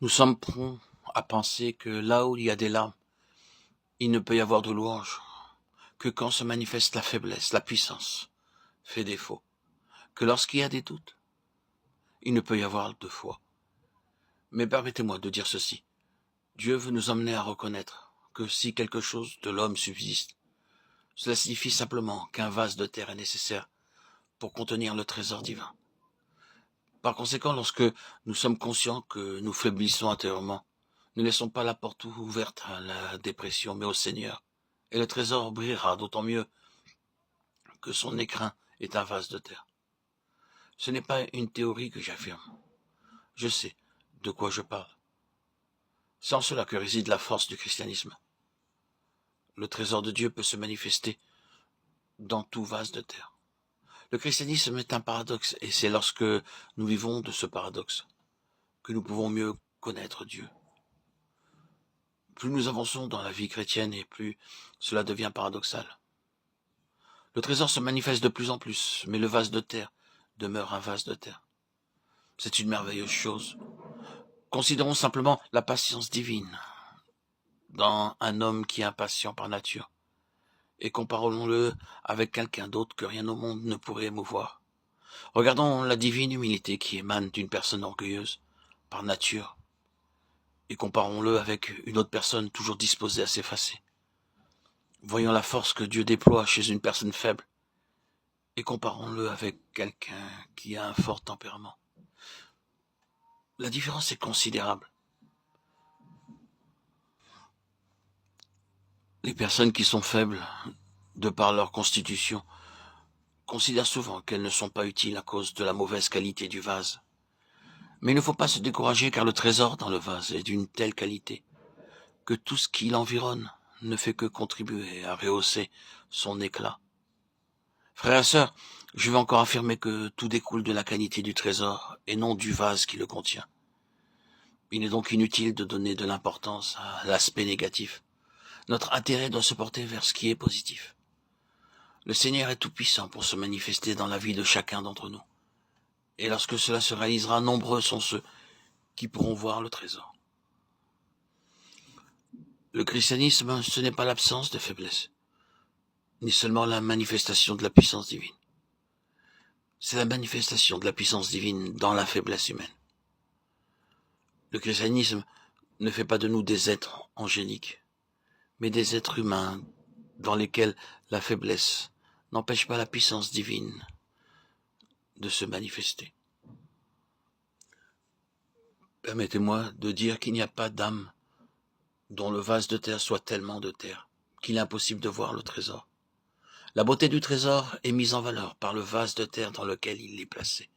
Nous sommes prompts à penser que là où il y a des larmes, il ne peut y avoir de louange, que quand se manifeste la faiblesse, la puissance fait défaut, que lorsqu'il y a des doutes, il ne peut y avoir de foi. Mais permettez-moi de dire ceci. Dieu veut nous emmener à reconnaître que si quelque chose de l'homme subsiste, cela signifie simplement qu'un vase de terre est nécessaire pour contenir le trésor divin. Par conséquent, lorsque nous sommes conscients que nous faiblissons intérieurement, ne laissons pas la porte ouverte à la dépression, mais au Seigneur. Et le trésor brillera d'autant mieux que son écrin est un vase de terre. Ce n'est pas une théorie que j'affirme. Je sais de quoi je parle. C'est en cela que réside la force du christianisme. Le trésor de Dieu peut se manifester dans tout vase de terre. Le christianisme est un paradoxe, et c'est lorsque nous vivons de ce paradoxe que nous pouvons mieux connaître Dieu. Plus nous avançons dans la vie chrétienne et plus cela devient paradoxal. Le trésor se manifeste de plus en plus, mais le vase de terre demeure un vase de terre. C'est une merveilleuse chose. Considérons simplement la patience divine dans un homme qui est impatient par nature, et comparons-le avec quelqu'un d'autre que rien au monde ne pourrait émouvoir. Regardons la divine humilité qui émane d'une personne orgueilleuse par nature, et comparons-le avec une autre personne toujours disposée à s'effacer. Voyons la force que Dieu déploie chez une personne faible, et comparons-le avec quelqu'un qui a un fort tempérament. La différence est considérable. Les personnes qui sont faibles, de par leur constitution, considèrent souvent qu'elles ne sont pas utiles à cause de la mauvaise qualité du vase. Mais il ne faut pas se décourager car le trésor dans le vase est d'une telle qualité que tout ce qui l'environne ne fait que contribuer à rehausser son éclat. Frères et sœurs, je vais encore affirmer que tout découle de la qualité du trésor et non du vase qui le contient. Il est donc inutile de donner de l'importance à l'aspect négatif. Notre intérêt doit se porter vers ce qui est positif. Le Seigneur est tout-puissant pour se manifester dans la vie de chacun d'entre nous. Et lorsque cela se réalisera, nombreux sont ceux qui pourront voir le trésor. Le christianisme, ce n'est pas l'absence de faiblesse, ni seulement la manifestation de la puissance divine. C'est la manifestation de la puissance divine dans la faiblesse humaine. Le christianisme ne fait pas de nous des êtres angéliques, mais des êtres humains dans lesquels la faiblesse n'empêche pas la puissance divine de se manifester. Permettez-moi de dire qu'il n'y a pas d'âme dont le vase de terre soit tellement de terre qu'il est impossible de voir le trésor. La beauté du trésor est mise en valeur par le vase de terre dans lequel il est placé.